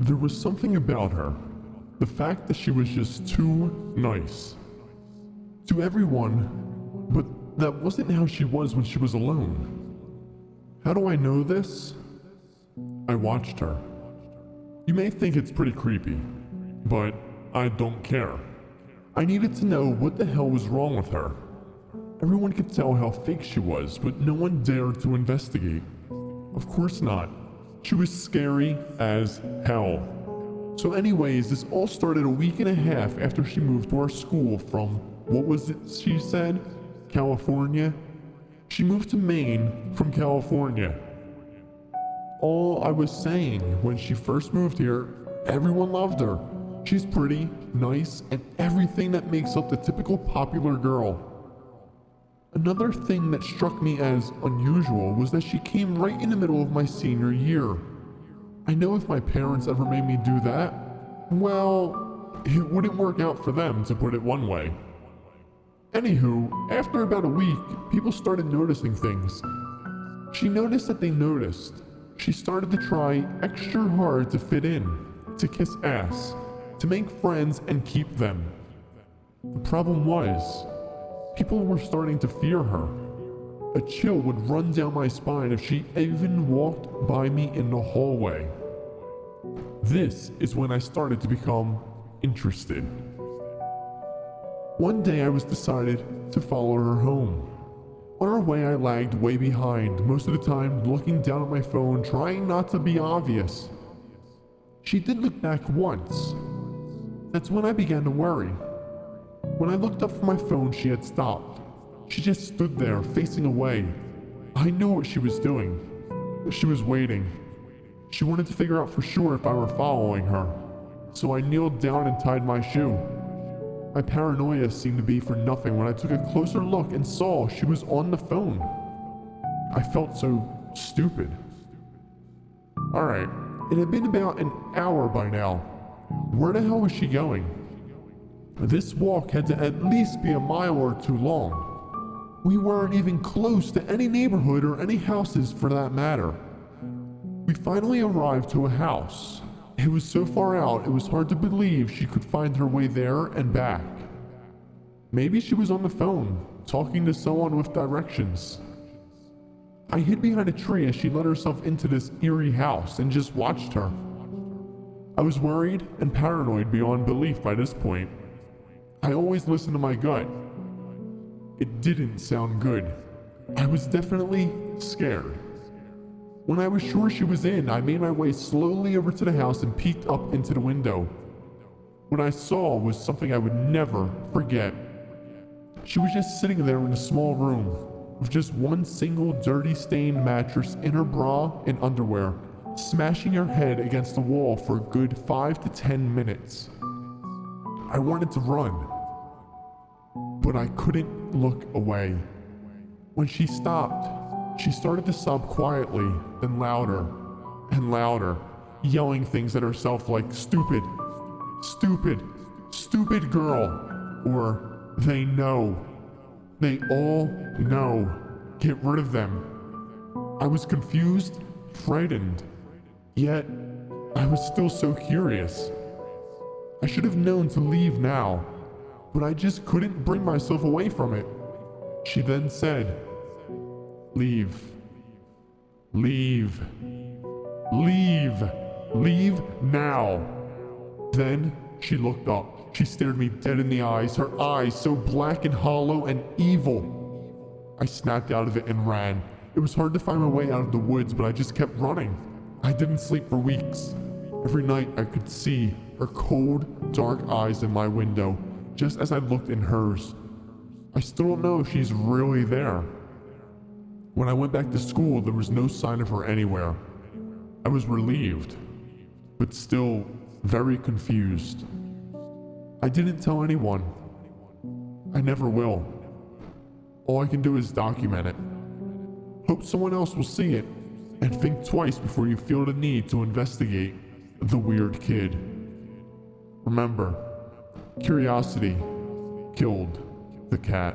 There was something about her. The fact that she was just too nice. To everyone, but that wasn't how she was when she was alone. How do I know this? I watched her. You may think it's pretty creepy, but I don't care. I needed to know what the hell was wrong with her. Everyone could tell how fake she was, but no one dared to investigate. Of course not. She was scary as hell. So anyways, this all started a week and a half after she moved to our school from, what was it she said? California? She moved to Maine from California. All I was saying, when she first moved here, everyone loved her. She's pretty, nice, and everything that makes up the typical popular girl. Another thing that struck me as unusual was that she came right in the middle of my senior year. I know if my parents ever made me do that, well, it wouldn't work out for them, to put it one way. Anywho, after about a week, people started noticing things. She noticed that they noticed. She started to try extra hard to fit in, to kiss ass, to make friends and keep them. The problem was, people were starting to fear her. A chill would run down my spine if she even walked by me in the hallway. This is when I started to become interested. One day I was decided to follow her home. On our way I lagged way behind, most of the time looking down at my phone, trying not to be obvious. She did look back once. That's when I began to worry. When I looked up from my phone, she had stopped. She just stood there, facing away. I knew what she was doing. She was waiting. She wanted to figure out for sure if I were following her. So I kneeled down and tied my shoe. My paranoia seemed to be for nothing when I took a closer look and saw she was on the phone. I felt so stupid. Alright, it had been about an hour by now. Where the hell was she going? This walk had to at least be a mile or two long. We weren't even close to any neighborhood or any houses for that matter. We finally arrived to a house. It was so far out, it was hard to believe she could find her way there and back. Maybe she was on the phone, talking to someone with directions. I hid behind a tree as she let herself into this eerie house and just watched her. I was worried and paranoid beyond belief by this point. I always listened to my gut. It didn't sound good. I was definitely scared. When I was sure she was in, I made my way slowly over to the house and peeked up into the window. What I saw was something I would never forget. She was just sitting there in a small room, with just one single dirty stained mattress in her bra and underwear, smashing her head against the wall for a good 5 to 10 minutes. I wanted to run, but I couldn't look away. When she stopped, she started to sob quietly, then louder and louder, yelling things at herself like stupid, stupid, stupid girl, or they know. They all know. Get rid of them. I was confused, frightened, yet I was still so curious. I should have known to leave now, but I just couldn't bring myself away from it. She then said, "Leave. Leave. Leave. Leave now." Then she looked up. She stared me dead in the eyes, her eyes so black and hollow and evil. I snapped out of it and ran. It was hard to find my way out of the woods, but I just kept running. I didn't sleep for weeks. Every night I could see her cold, dark eyes in my window, just as I looked in hers. I still don't know if she's really there. When I went back to school, there was no sign of her anywhere. I was relieved, but still very confused. I didn't tell anyone. I never will. All I can do is document it. Hope someone else will see it, and think twice before you feel the need to investigate the weird kid. Remember, curiosity killed the cat.